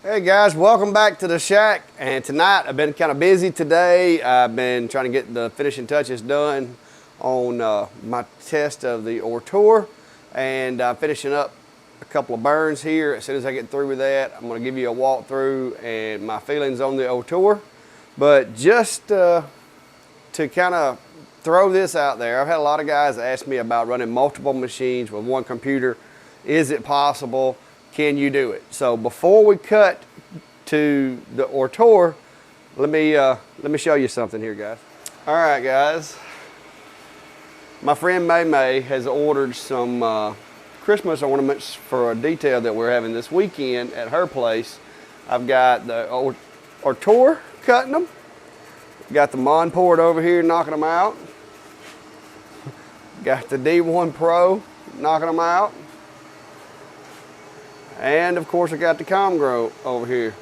Hey guys, welcome back to the shack. And tonight I've been kind of busy today. I've been trying to get the finishing touches done on my test of the Ortur, and I'm finishing up a couple of burns here. As soon as I get through with that, I'm going to give you a walkthrough and my feelings on the Ortur. But just to kind of throw this out there, I've had a lot of guys ask me about running multiple machines with one computer. Is it possible? Can you do it? So before we cut to the Ortur, let me show you something here, guys. All right, guys. My friend May has ordered some Christmas ornaments for a detail that we're having this weekend at her place. I've got the Ortur cutting them. Got the Monport over here knocking them out. Got the D1 Pro knocking them out. And of course I got the Comgrow over here.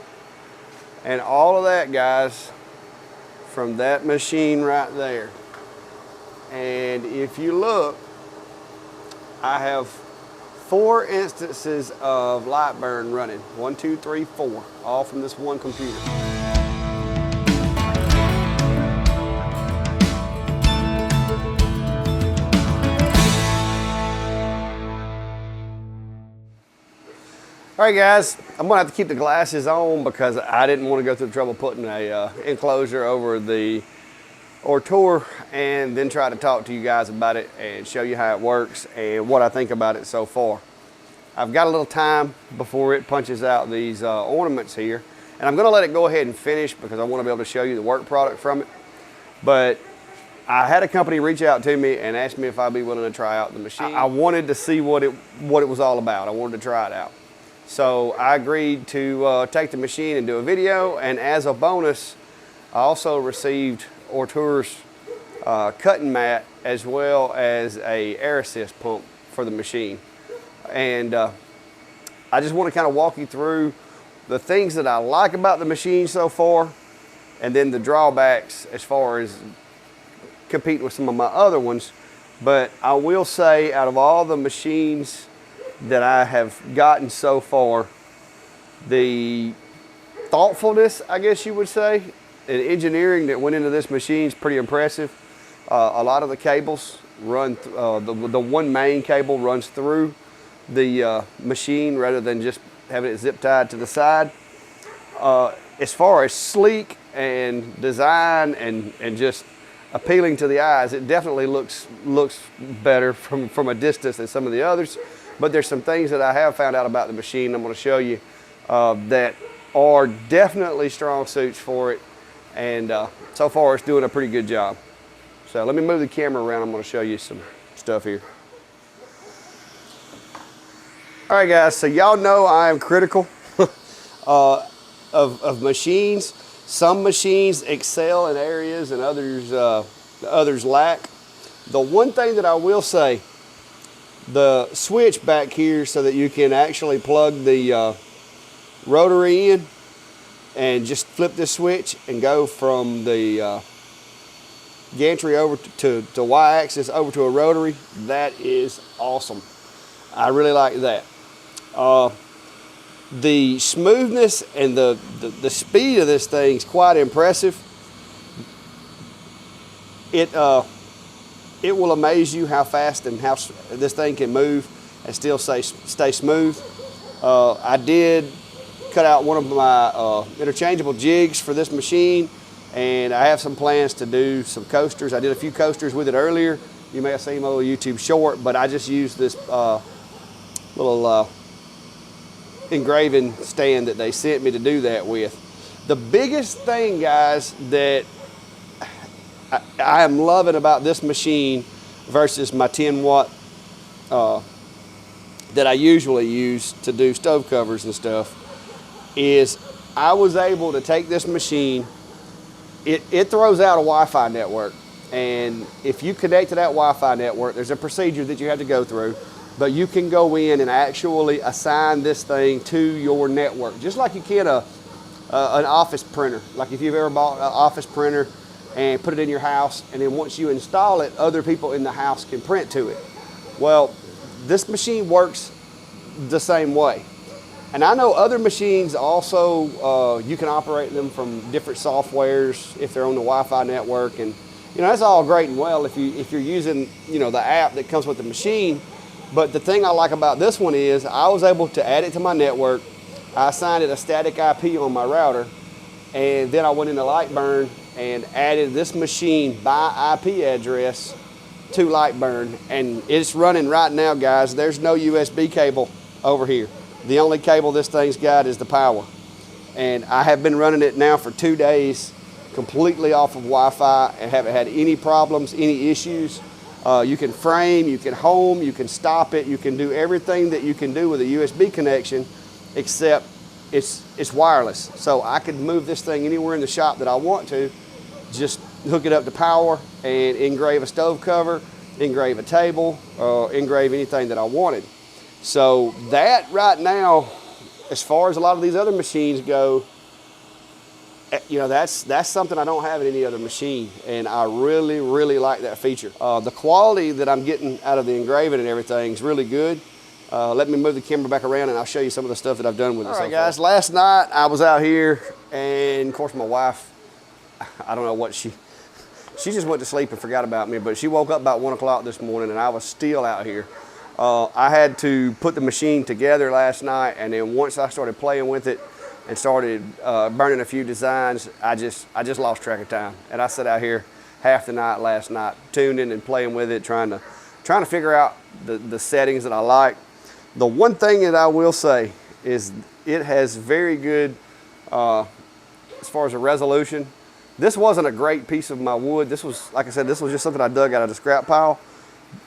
And all of that, guys, from that machine right there. And if you look, I have 4 instances of Lightburn running. 1, 2, 3, 4, all from this one computer. All right, guys, I'm gonna have to keep the glasses on because I didn't want to go through the trouble putting a enclosure over the Ortur and then try to talk to you guys about it and show you how it works and what I think about it so far. I've got a little time before it punches out these ornaments here, and I'm gonna let it go ahead and finish because I want to be able to show you the work product from it. But I had a company reach out to me and ask me if I'd be willing to try out the machine. I wanted to see what it was all about. I wanted to try it out. So I agreed to take the machine and do a video, and as a bonus, I also received Ortur's cutting mat as well as a air assist pump for the machine. And I just want to kind of walk you through the things that I like about the machine so far, and then the drawbacks as far as competing with some of my other ones. But I will say, out of all the machines that I have gotten so far, the thoughtfulness, I guess you would say, and engineering that went into this machine is pretty impressive. A lot of the cables run, the one main cable runs through the machine rather than just having it zip tied to the side. As far as sleek and design and just appealing to the eyes, it definitely looks better from a distance than some of the others. But there's some things that I have found out about the machine I'm going to show you that are definitely strong suits for it, and so far it's doing a pretty good job. So let me move the camera around. I'm going to show you some stuff here. All right, guys, so y'all know I am critical of machines. Some machines excel in areas and others lack. The one thing that I will say, the switch back here so that you can actually plug the rotary in and just flip this switch and go from the gantry over to Y-axis over to a rotary, that is awesome. I really like that. The smoothness and the speed of this thing is quite impressive. It will amaze you how fast and how this thing can move and still stay smooth. I did cut out one of my interchangeable jigs for this machine, and I have some plans to do some coasters. I did a few coasters with it earlier. You may have seen my little YouTube short, but I just used this little engraving stand that they sent me to do that with. The biggest thing, guys, that I am loving about this machine versus my 10-watt that I usually use to do stove covers and stuff is I was able to take this machine. It throws out a Wi-Fi network, and if you connect to that Wi-Fi network, there's a procedure that you have to go through, but you can go in and actually assign this thing to your network, just like you can an office printer. Like if you've ever bought an office printer and put it in your house, and then once you install it, other people in the house can print to it. Well, this machine works the same way. And I know other machines also, you can operate them from different softwares if they're on the Wi-Fi network, and you know, that's all great and well if you're using, you know, the app that comes with the machine. But the thing I like about this one is I was able to add it to my network. I assigned it a static IP on my router, and then I went into Lightburn and added this machine by IP address to Lightburn, and it's running right now, guys. There's no USB cable over here. The only cable this thing's got is the power. And I have been running it now for 2 days, completely off of Wi-Fi, and haven't had any problems, any issues. You can frame, you can home, you can stop it, you can do everything that you can do with a USB connection, except it's wireless. So I could move this thing anywhere in the shop that I want to, just hook it up to power and engrave a stove cover, engrave a table, engrave anything that I wanted. So that right now, as far as a lot of these other machines go, you know, that's something I don't have in any other machine, and I really, really like that feature. The quality that I'm getting out of the engraving and everything is really good. Let me move the camera back around and I'll show you some of the stuff that I've done with it. All right, guys, last night I was out here, and of course my wife, I don't know what she just went to sleep and forgot about me, but she woke up about 1 o'clock this morning and I was still out here. I had to put the machine together last night, and then once I started playing with it and started burning a few designs, I just lost track of time. And I sat out here half the night last night, tuning and playing with it, trying to figure out the settings that I like. The one thing that I will say is it has very good, as far as a resolution. This wasn't a great piece of my wood. This was, like I said, this was just something I dug out of the scrap pile.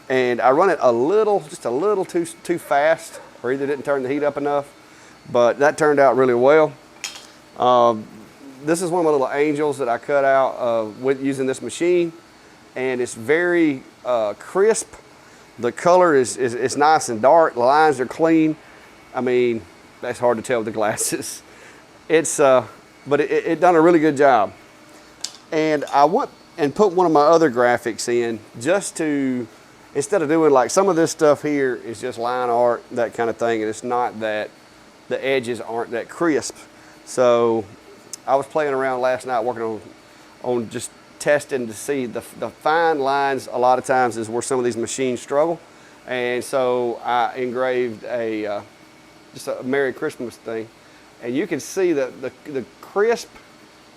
And I run it just a little too fast, or either didn't turn the heat up enough, but that turned out really well. This is one of my little angels that I cut out with using this machine, and it's very crisp. The color is nice and dark. The lines are clean. I mean, that's hard to tell with the glasses. But it done a really good job. And I went and put one of my other graphics in just to, instead of doing like some of this stuff here is just line art, that kind of thing, and it's not that, the edges aren't that crisp. So I was playing around last night working on just testing to see the fine lines. A lot of times is where some of these machines struggle. And so I engraved just a Merry Christmas thing. And you can see the crisp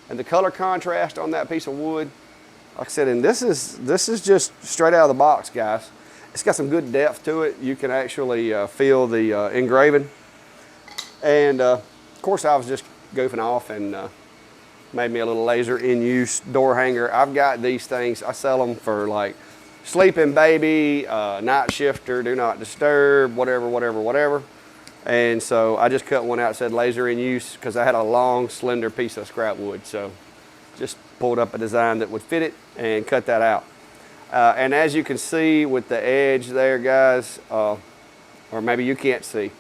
and the color contrast on that piece of wood. Like I said, and this is just straight out of the box, guys. It's got some good depth to it. You can actually feel the engraving. And of course I was just goofing off and made me a little laser in use door hanger. I've got these things, I sell them for like sleeping baby, night shifter, do not disturb, whatever. And so I just cut one out that said laser in use because I had a long, slender piece of scrap wood. So just pulled up a design that would fit it and cut that out. And as you can see with the edge there, guys, or maybe you can't see.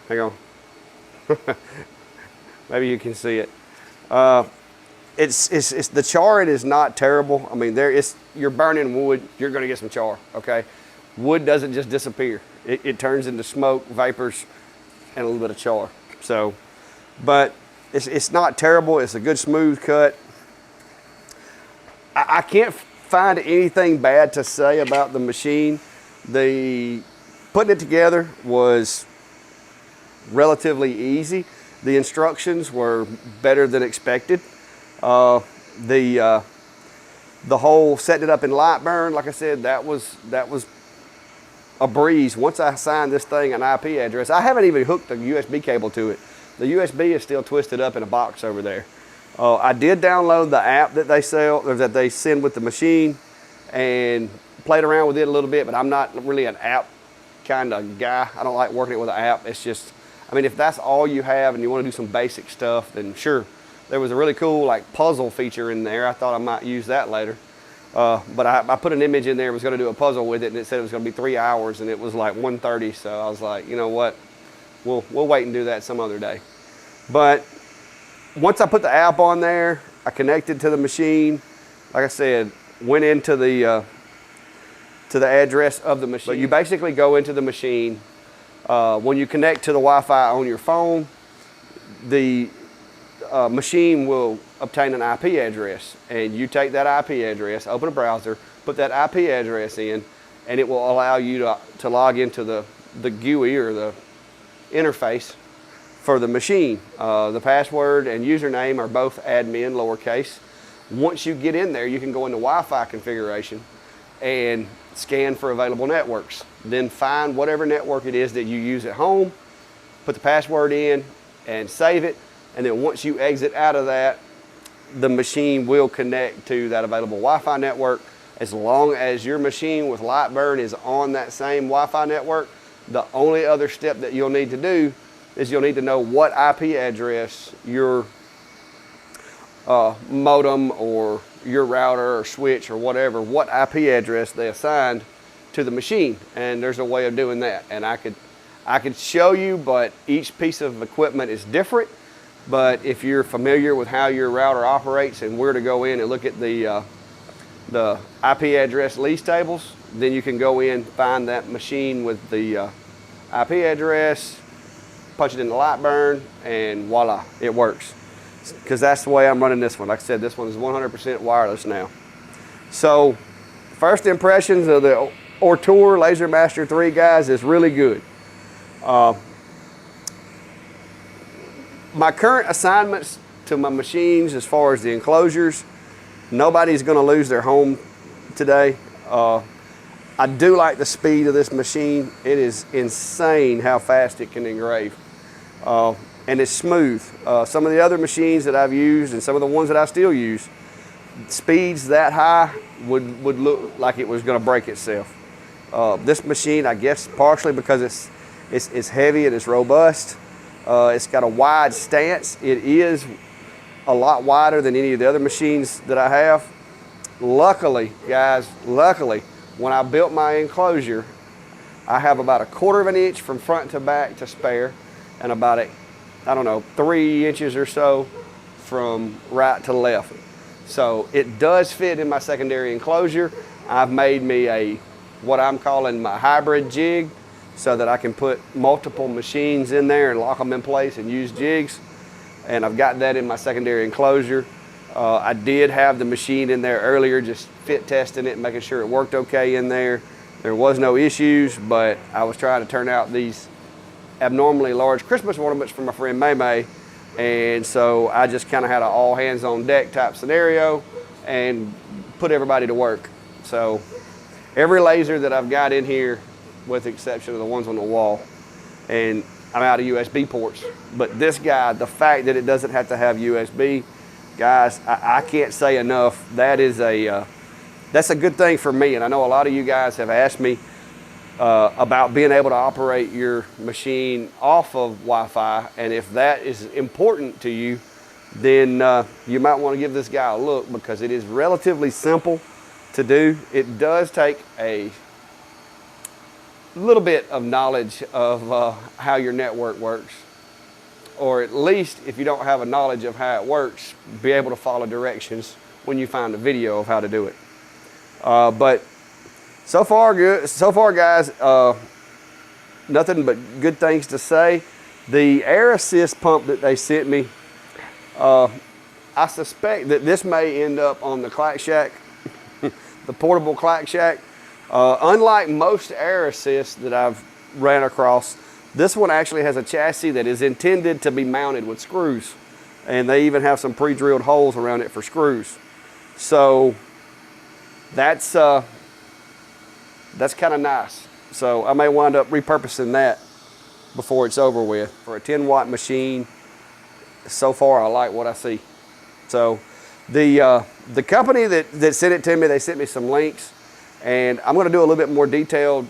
Hang on. Maybe you can see it. It's the charring is not terrible. I mean, you're burning wood, you're gonna get some char, okay? Wood doesn't just disappear. It turns into smoke, vapors, and a little bit of char. So, but it's not terrible. It's a good smooth cut. I can't find anything bad to say about the machine. Putting it together was relatively easy. The instructions were better than expected. The whole setting it up in Lightburn, like I said, that was a breeze. Once I assigned this thing an IP address, I haven't even hooked a USB cable to it. The USB is still twisted up in a box over there. I did download the app that they sell, or that they send with the machine, and played around with it a little bit, but I'm not really an app kind of guy. I don't like working it with an app. It's just, I mean, if that's all you have and you want to do some basic stuff, then sure. There was a really cool like puzzle feature in there. I thought I might use that later. But I put an image in there, was going to do a puzzle with it, and it said it was going to be 3 hours, and it was like 1:30. So I was like, you know what, we'll wait and do that some other day. But once I put the app on there, I connected to the machine. Like I said, went into the address of the machine. But you basically go into the machine, When you connect to the Wi-Fi on your phone, the machine will obtain an IP address, and you take that IP address, open a browser, put that IP address in, and it will allow you to log into the GUI or the interface for the machine. The password and username are both admin, lowercase. Once you get in there, you can go into Wi-Fi configuration and scan for available networks. Then find whatever network it is that you use at home, put the password in and save it. And then once you exit out of that, the machine will connect to that available Wi-Fi network. As long as your machine with Lightburn is on that same Wi-Fi network, the only other step that you'll need to do is you'll need to know what IP address your modem or your router or switch or whatever, what IP address they assigned to the machine. And there's a way of doing that. And I could show you, but each piece of equipment is different. But if you're familiar with how your router operates and where to go in and look at the IP address lease tables, then you can go in, find that machine with the IP address, punch it in the Lightburn, and voila, it works. Because that's the way I'm running this one. Like I said, this one is 100% wireless now. So, first impressions of the Ortur Laser Master 3, guys, is really good. My current assignments to my machines, as far as the enclosures, nobody's going to lose their home today. I do like the speed of this machine. It is insane how fast it can engrave. And it's smooth. Some of the other machines that I've used and some of the ones that I still use, speeds that high would look like it was going to break itself. This machine, I guess partially because it's heavy and it's robust, it's got a wide stance. It is a lot wider than any of the other machines that I have. Luckily, guys, when I built my enclosure, I have about 1/4 inch from front to back to spare, and about 3 inches or so from right to left. So it does fit in my secondary enclosure. I've made me what I'm calling my hybrid jig, so that I can put multiple machines in there and lock them in place and use jigs. And I've got that in my secondary enclosure. I did have the machine in there earlier, just fit testing it, making sure it worked okay in there. There was no issues, but I was trying to turn out these abnormally large Christmas ornaments for my friend May May. And so I just kind of had an all hands on deck type scenario and put everybody to work. So every laser that I've got in here, with the exception of the ones on the wall, and I'm out of USB ports. But this guy, the fact that it doesn't have to have USB, guys, I can't say enough. That's a good thing for me. And I know a lot of you guys have asked me about being able to operate your machine off of Wi-Fi. And if that is important to you, then you might want to give this guy a look, because it is relatively simple to do. It does take a little bit of knowledge of how your network works, or at least if you don't have a knowledge of how it works, be able to follow directions when you find a video of how to do it. But so far good. So far, guys, nothing but good things to say. The air assist pump that they sent me, I suspect that this may end up on the clack shack, the portable clack shack. Unlike most air assists that I've ran across, this one actually has a chassis that is intended to be mounted with screws. And they even have some pre-drilled holes around it for screws. So that's kind of nice. So I may wind up repurposing that before it's over with. For a 10-watt machine, so far I like what I see. So the company that sent it to me, they sent me some links. And I'm going to do a little bit more detailed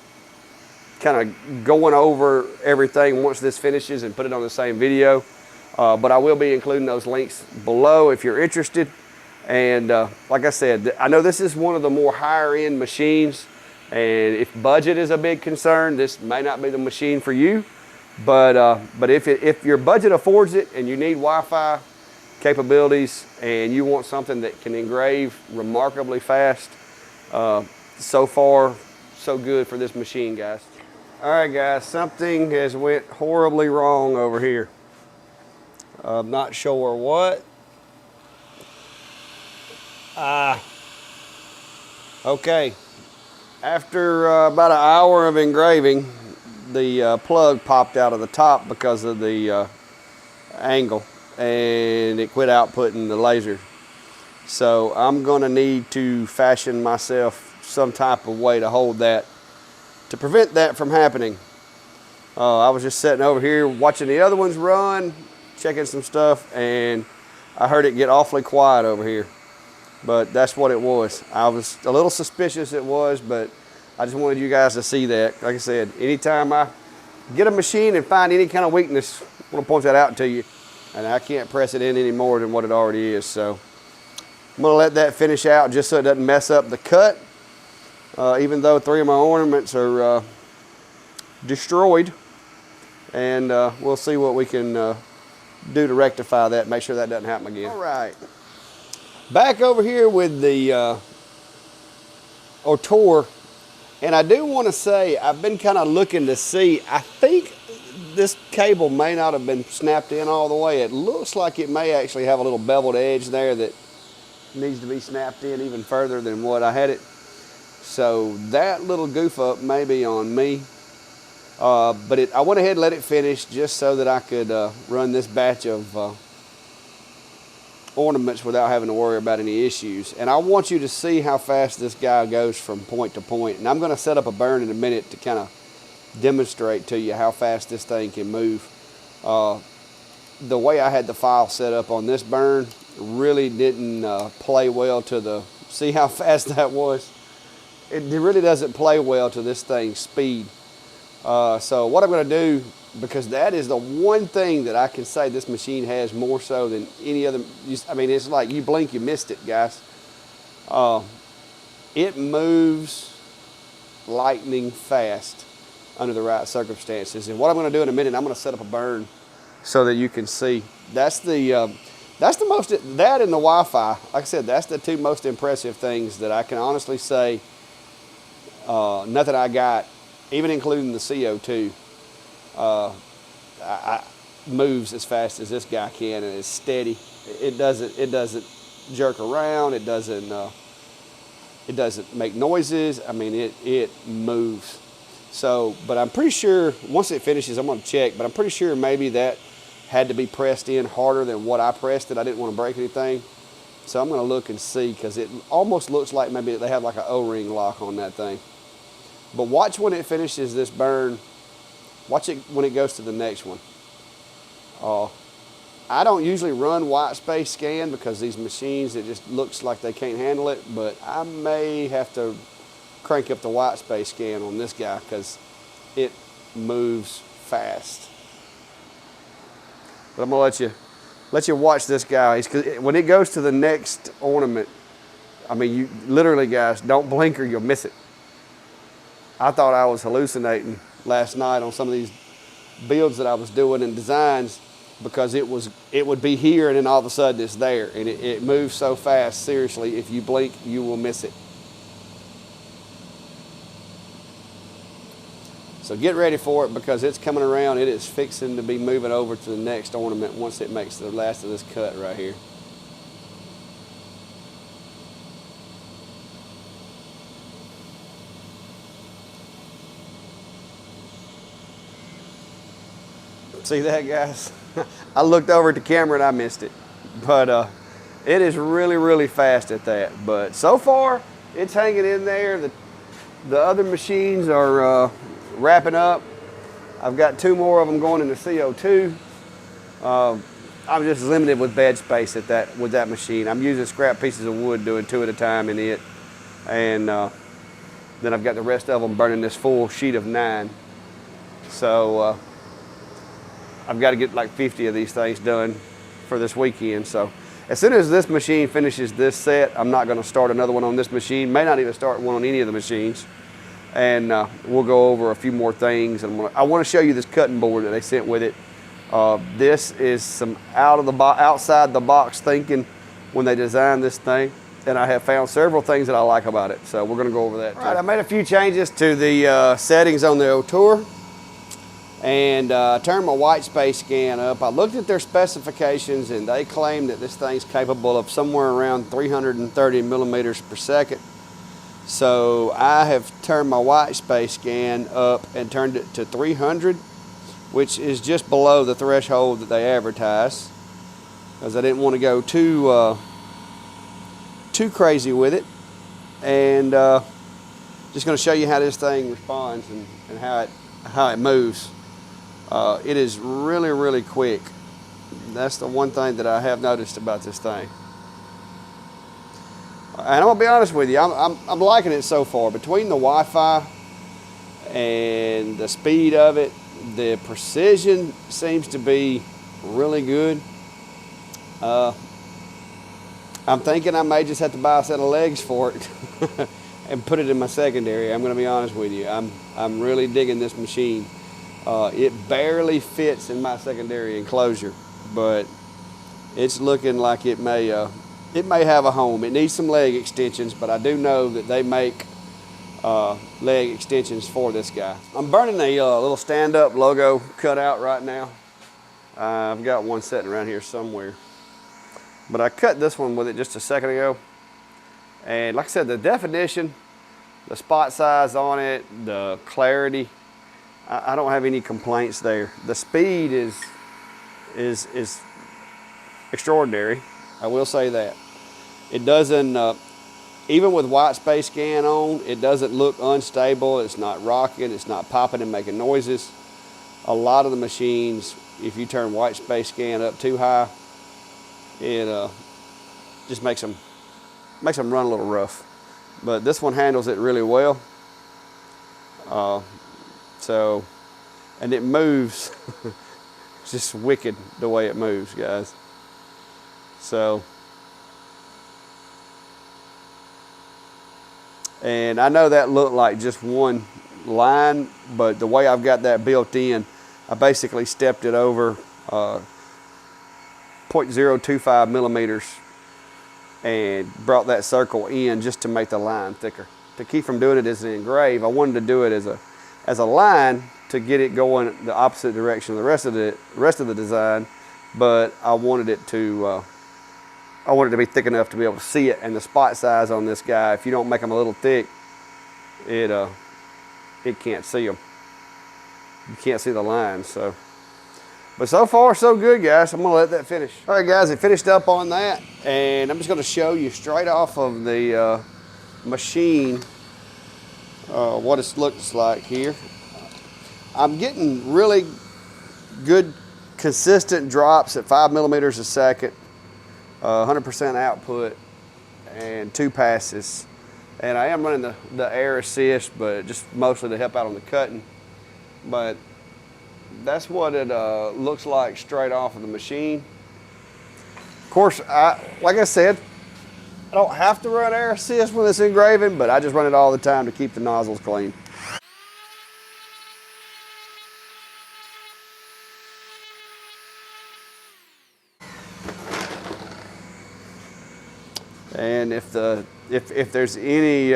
kind of going over everything once this finishes and put it on the same video. But I will be including those links below if you're interested. And like I said, I know this is one of the more higher end machines. And if budget is a big concern, this may not be the machine for you. But if your budget affords it and you need Wi-Fi capabilities and you want something that can engrave remarkably fast, so far, so good for this machine, guys. All right, guys, something has went horribly wrong over here. I'm not sure what. Okay. After about an hour of engraving, the plug popped out of the top because of the angle, and it quit outputting the laser. So I'm gonna need to fashion myself some type of way to hold that, to prevent that from happening. I was just sitting over here watching the other ones run, checking some stuff, and I heard it get awfully quiet over here. But that's what it was. I was a little suspicious it was, but I just wanted you guys to see that. Like I said, anytime I get a machine and find any kind of weakness, I want to point that out to you. And I can't press it in any more than what it already is. So I'm going to let that finish out just so it doesn't mess up the cut. Even though 3 of my ornaments are destroyed. And we'll see what we can do to rectify that, make sure that doesn't happen again. All right. Back over here with the Ortur, and I do want to say I've been kind of looking to see, I think this cable may not have been snapped in all the way. It looks like it may actually have a little beveled edge there that needs to be snapped in even further than what I had it. So that little goof up may be on me. But I went ahead and let it finish just so that I could run this batch of ornaments without having to worry about any issues. And I want you to see how fast this guy goes from point to point. And I'm going to set up a burn in a minute to kind of demonstrate to you how fast this thing can move. The way I had the file set up on this burn really didn't play well to the, see how fast that was? It really doesn't play well to this thing's speed. So what I'm going to do, because that is the one thing that I can say this machine has more so than any other. I mean, it's like you blink, you missed it, guys. It moves lightning fast under the right circumstances. And what I'm going to do in a minute, I'm going to set up a burn so that you can see. That's the most, that and the Wi-Fi, like I said, that's the 2 most impressive things that I can honestly say. Nothing I got, even including the CO2, moves as fast as this guy can, and it's steady. It doesn't jerk around. It doesn't make noises. I mean, it moves. So, but I'm pretty sure once it finishes, I'm going to check. But I'm pretty sure maybe that had to be pressed in harder than what I pressed it. I didn't want to break anything, so I'm going to look and see, because it almost looks like maybe they have like an O-ring lock on that thing. But watch when it finishes this burn. Watch it when it goes to the next one. I don't usually run white space scan because these machines, it just looks like they can't handle it, but I may have to crank up the white space scan on this guy because it moves fast. But I'm gonna let you watch this guy. When it goes to the next ornament, I mean, you literally, guys, don't blink or you'll miss it. I thought I was hallucinating last night on some of these builds that I was doing and designs, because it would be here and then all of a sudden it's there, and it moves so fast. Seriously, if you blink, you will miss it. So get ready for it, because it's coming around. It is fixing to be moving over to the next ornament once it makes the last of this cut right here. See that, guys? I looked over at the camera and I missed it. But it is really, really fast at that. But so far, it's hanging in there. The other machines are wrapping up. I've got 2 more of them going into CO2. I'm just limited with bed space with that machine. I'm using scrap pieces of wood, doing 2 at a time in it. And then I've got the rest of them burning this full sheet of 9. So I've got to get like 50 of these things done for this weekend. So as soon as this machine finishes this set, I'm not going to start another one on this machine. May not even start one on any of the machines. And we'll go over a few more things. And I want to show you this cutting board that they sent with it. This is some outside the box thinking when they designed this thing. and I have found several things that I like about it. So we're gonna go over that. All right, I made a few changes to the settings on the Ortur, and turned my white space scan up. I looked at their specifications, and they claim that this thing's capable of somewhere around 330 millimeters per second. So I have turned my white space scan up and turned it to 300, which is just below the threshold that they advertise, because I didn't want to go too crazy with it. And just going to show you how this thing responds and how it moves. It is really, really quick. That's the one thing that I have noticed about this thing. And I'm gonna be honest with you, I'm liking it so far. Between the Wi-Fi and the speed of it, the precision seems to be really good. I'm thinking I may just have to buy a set of legs for it and put it in my secondary. I'm gonna be honest with you. I'm really digging this machine. It barely fits in my secondary enclosure, but it's looking like it may have a home. It needs some leg extensions, but I do know that they make leg extensions for this guy. I'm burning a little stand-up logo cutout right now. I've got one sitting around here somewhere, but I cut this one with it just a second ago. And like I said, the definition, the spot size on it, the clarity, I don't have any complaints there. The speed is extraordinary. I will say that. It doesn't, even with white space scan on, it doesn't look unstable. It's not rocking, it's not popping and making noises. A lot of the machines, if you turn white space scan up too high, it just makes them run a little rough. But this one handles it really well. And it moves. It's just wicked the way it moves, guys. So, and I know that looked like just one line, but the way I've got that built in, I basically stepped it over 0.025 millimeters and brought that circle in just to make the line thicker. To keep from doing it as an engrave, I wanted to do it as a line to get it going the opposite direction of the rest of the design, but I wanted it to be thick enough to be able to see it. And the spot size on this guy, if you don't make them a little thick, it can't see them. You can't see the lines. So, but so far so good, guys. I'm gonna let that finish. All right, guys, it finished up on that, and I'm just gonna show you straight off of the machine what it looks like here. I'm getting really good consistent drops at 5 millimeters a second, 100% output, and 2 passes. And I am running the air assist, but just mostly to help out on the cutting. But that's what it looks like straight off of the machine. Of course, like I said, I don't have to run air assist when it's engraving, but I just run it all the time to keep the nozzles clean. And if there's any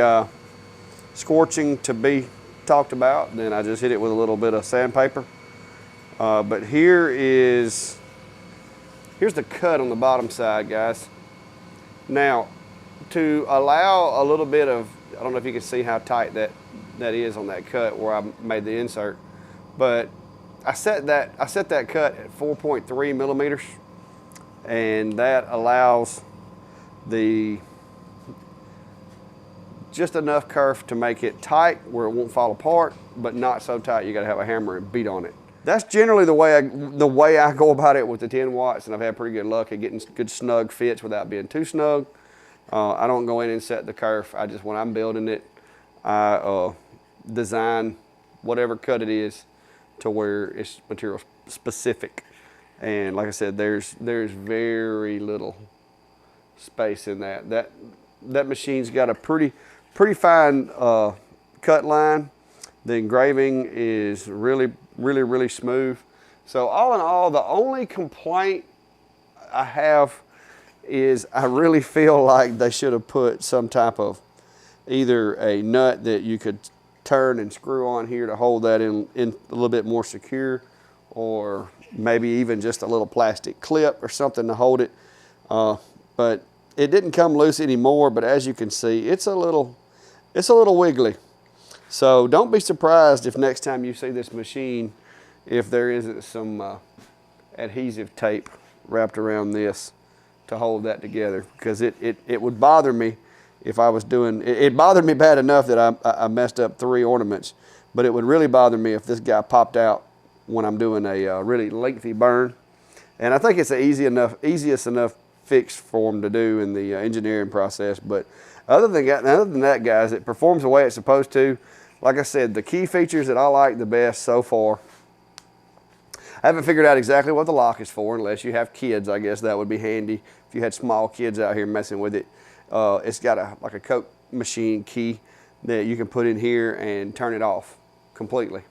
scorching to be talked about, then I just hit it with a little bit of sandpaper. But here's the cut on the bottom side, guys. Now, to allow a little bit of, I don't know if you can see how tight that is on that cut where I made the insert, but I set that cut at 4.3 millimeters, and that allows just enough kerf to make it tight where it won't fall apart, but not so tight you got to have a hammer and beat on it. That's generally the way I go about it with the 10 watts, and I've had pretty good luck at getting good snug fits without being too snug. I don't go in and set the kerf. I just, when I'm building it, I design whatever cut it is to where it's material specific. And like I said, there's very little space in that. That machine's got a pretty fine cut line. The engraving is really smooth. So all in all, the only complaint I have is I really feel like they should have put some type of either a nut that you could turn and screw on here to hold that in a little bit more secure, or maybe even just a little plastic clip or something to hold it. But it didn't come loose anymore, but as you can see, it's a little wiggly. So don't be surprised if next time you see this machine, if there isn't some adhesive tape wrapped around this to hold that together, because it would bother me if I was doing, it bothered me bad enough that I messed up 3 ornaments, but it would really bother me if this guy popped out when I'm doing a really lengthy burn. And I think it's the easiest enough fix for them to do in the engineering process. But other than that, guys, it performs the way it's supposed to. Like I said, the key features that I like the best so far, I haven't figured out exactly what the lock is for, unless you have kids. I guess that would be handy if you had small kids out here messing with it. It's got like a Coke machine key that you can put in here and turn it off completely.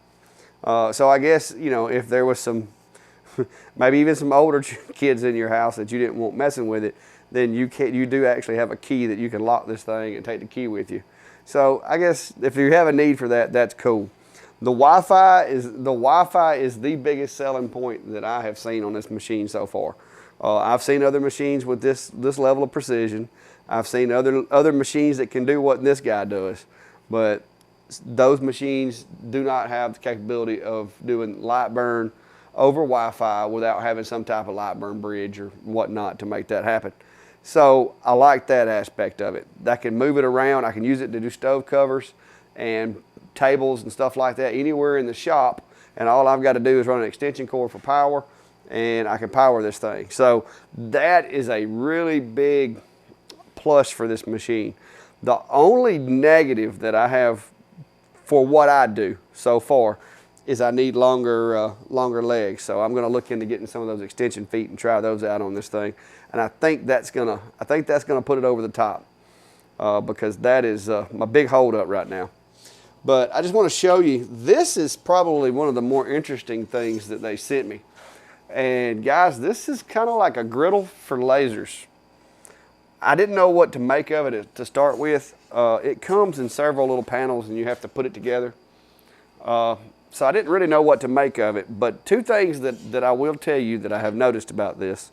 So I guess, you know, if there was some, maybe even some older kids in your house that you didn't want messing with it, then you do actually have a key that you can lock this thing and take the key with you. So I guess if you have a need for that, that's cool. The Wi-Fi is the biggest selling point that I have seen on this machine so far. I've seen other machines with this level of precision. I've seen other machines that can do what this guy does, but those machines do not have the capability of doing Lightburn over Wi-Fi without having some type of Lightburn bridge or whatnot to make that happen. So I like that aspect of it. I can move it around. I can use it to do stove covers and tables and stuff like that anywhere in the shop, and all I've got to do is run an extension cord for power, and I can power this thing. So that is a really big plus for this machine. The only negative that I have for what I do so far is I need longer legs. So I'm going to look into getting some of those extension feet and try those out on this thing. And I think that's gonna put it over the top, because that is my big holdup right now. But I just want to show you, this is probably one of the more interesting things that they sent me. And guys, this is kind of like a griddle for lasers. I didn't know what to make of it to start with. It comes in several little panels and you have to put it together. So I didn't really know what to make of it, but 2 things that I will tell you that I have noticed about this.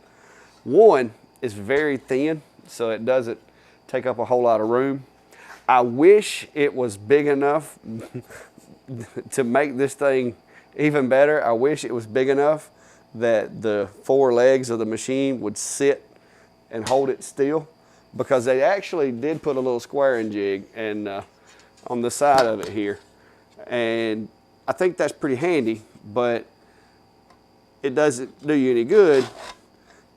One, is very thin, so it doesn't take up a whole lot of room. I wish it was big enough to make this thing even better. I wish it was big enough that the 4 legs of the machine would sit and hold it still, because they actually did put a little squaring jig and on the side of it here, and I think that's pretty handy, but it doesn't do you any good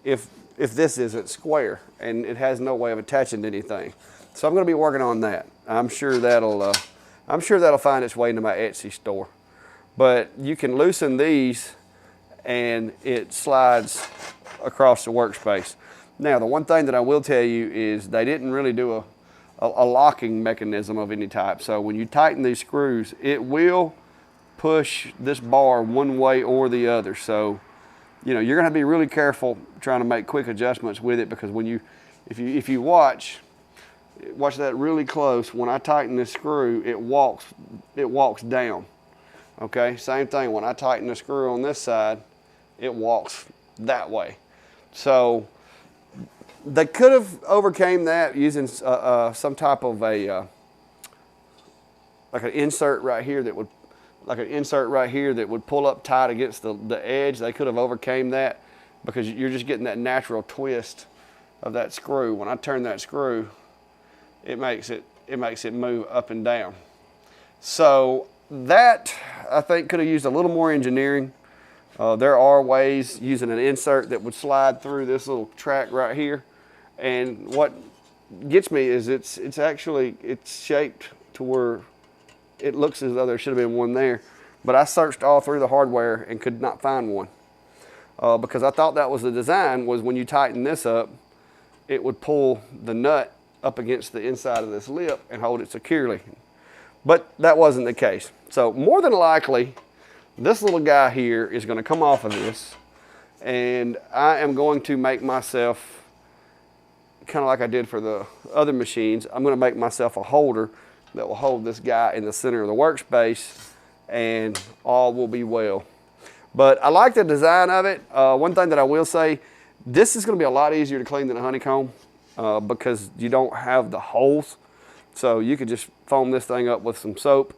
if this isn't square and it has no way of attaching to anything. So I'm going to be working on that. I'm sure that'll find its way into my Etsy store. But you can loosen these and it slides across the workspace. Now, the one thing that I will tell you is they didn't really do a locking mechanism of any type. So when you tighten these screws, it will push this bar one way or the other. So, you know, you're going to be really careful trying to make quick adjustments with it, because when if you watch that really close, when I tighten this screw, it walks down. Okay, same thing when I tighten the screw on this side, it walks that way. So they could have overcame that using some type of like an insert right here that would pull up tight against the edge. They could have overcame that, because you're just getting that natural twist of that screw. When I turn that screw, it makes it move up and down. So that, I think, could have used a little more engineering. There are ways using an insert that would slide through this little track right here. And what gets me is it's shaped to where it looks as though there should have been one there. But I searched all through the hardware and could not find one. Because I thought that was the design, was when you tighten this up, it would pull the nut up against the inside of this lip and hold it securely. But that wasn't the case. So more than likely, this little guy here is going to come off of this, and I am going to make myself kind of like I did for the other machines, I'm going to make myself a holder that will hold this guy in the center of the workspace, and all will be well. But I like the design of it. One thing that I will say, this is going to be a lot easier to clean than a honeycomb because you don't have the holes. So you could just foam this thing up with some soap,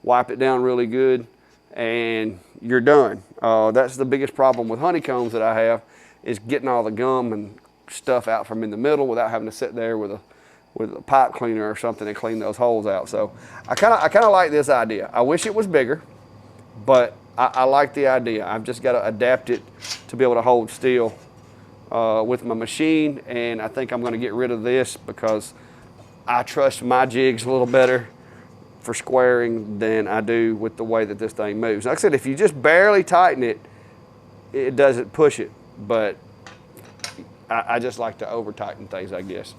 wipe it down really good, and you're done. That's the biggest problem with honeycombs that I have, is getting all the gum and stuff out from in the middle without having to sit there with a pipe cleaner or something and clean those holes out. So I kind of like this idea. I wish it was bigger, but I like the idea. I've just got to adapt it to be able to hold steel with my machine, and I think I'm going to get rid of this because I trust my jigs a little better for squaring than I do with the way that this thing moves. Like I said, if you just barely tighten it, it doesn't push it, but I just like to over tighten things, I guess.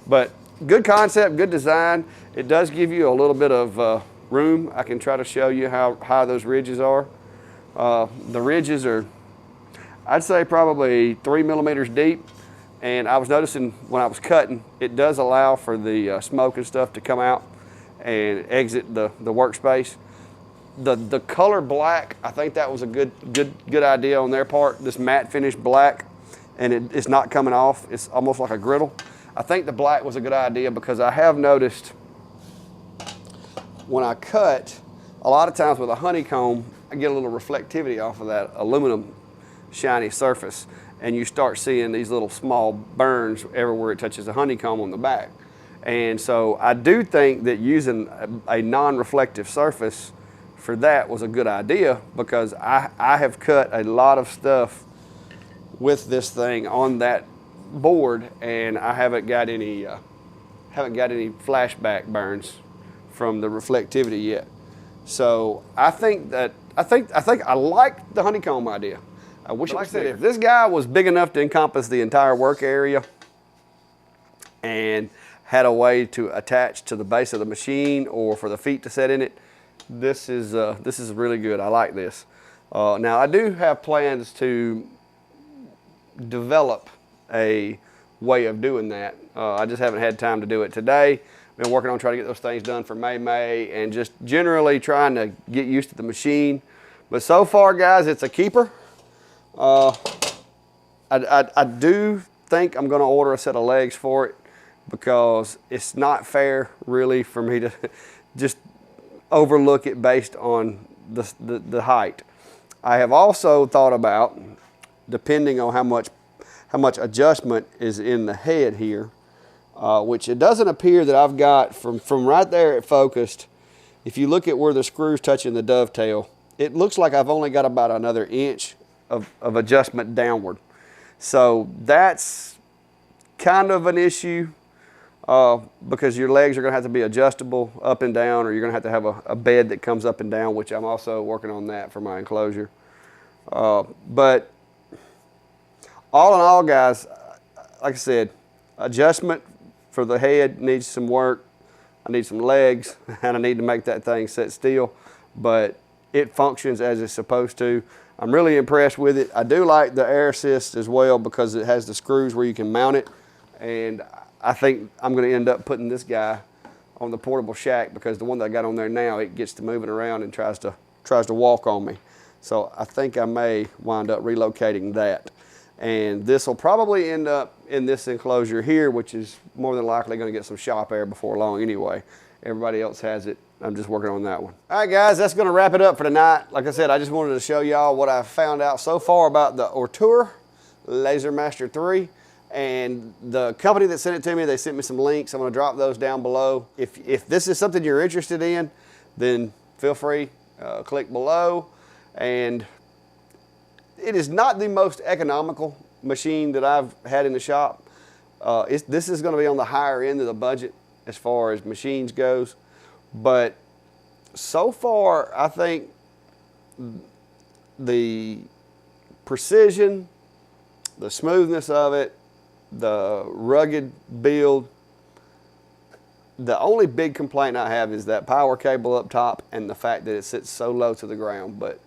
But good concept, good design. It does give you a little bit of room. I can try to show you how high those ridges are. The ridges are, I'd say, probably 3 millimeters deep. And I was noticing when I was cutting, it does allow for the smoke and stuff to come out and exit the workspace. The color black, I think that was a good idea on their part. This matte finish black, and it's not coming off. It's almost like a griddle. I think the black was a good idea because I have noticed when I cut, a lot of times with a honeycomb, I get a little reflectivity off of that aluminum shiny surface, and you start seeing these little small burns everywhere it touches the honeycomb on the back. And so I do think that using a non-reflective surface for that was a good idea, because I have cut a lot of stuff with this thing on that board, and I haven't got any flashback burns from the reflectivity yet. So I think I like the honeycomb idea. I wish, like I said, if this guy was big enough to encompass the entire work area and had a way to attach to the base of the machine or for the feet to set in it, this is really good. I like this. Now I do have plans to develop a way of doing that. I just haven't had time to do it today. Been working on trying to get those things done for May, and just generally trying to get used to the machine. But so far, guys, it's a keeper. I do think I'm going to order a set of legs for it, because it's not fair really for me to just overlook it based on the height. I have also thought about, depending on how much adjustment is in the head here, which it doesn't appear that I've got from right there at focused. If you look at where the screw's touching the dovetail, it looks like I've only got about another inch of adjustment downward. So that's kind of an issue, because your legs are going to have to be adjustable up and down, or you're going to have a bed that comes up and down, which I'm also working on that for my enclosure. But all in all, guys, like I said, adjustment for the head needs some work. I need some legs, and I need to make that thing sit still, but it functions as it's supposed to. I'm really impressed with it. I do like the air assist as well, because it has the screws where you can mount it, and I think I'm going to end up putting this guy on the portable shack, because the one that I got on there now, it gets to moving around and tries to walk on me. So I think I may wind up relocating that. And this will probably end up in this enclosure here, which is more than likely going to get some shop air before long anyway. Everybody else has it. I'm just working on that one. All right, guys, that's going to wrap it up for tonight. Like I said, I just wanted to show y'all what I've found out so far about the Ortur Laser Master 3. And the company that sent it to me, they sent me some links. I'm going to drop those down below. If this is something you're interested in, then feel free, click below. And it is not the most economical machine that I've had in the shop. This is going to be on the higher end of the budget as far as machines goes. But so far, I think the precision, the smoothness of it, the rugged build, the only big complaint I have is that power cable up top and the fact that it sits so low to the ground. But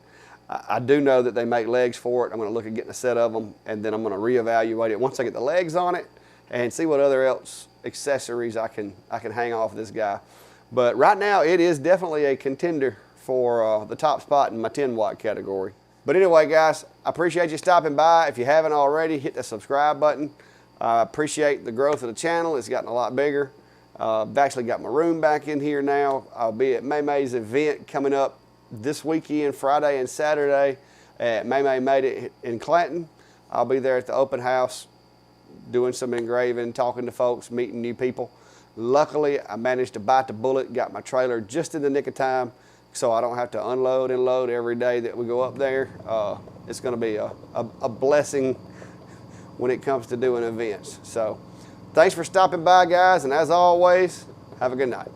I do know that they make legs for it. I'm going to look at getting a set of them, and then I'm going to reevaluate it once I get the legs on it and see what other else accessories I can hang off this guy. But right now it is definitely a contender for the top spot in my 10 watt category. But anyway, guys, I appreciate you stopping by. If you haven't already, hit the subscribe button. I appreciate the growth of the channel. It's gotten a lot bigger. I've actually got my room back in here now. I'll be at May's event coming up this weekend, Friday and Saturday, at May Made It in Clanton. I'll be there at the open house doing some engraving, talking to folks, meeting new people. Luckily, I managed to bite the bullet, got my trailer just in the nick of time, so I don't have to unload and load every day that we go up there. It's going to be a blessing when it comes to doing events. So thanks for stopping by, guys, and as always, have a good night.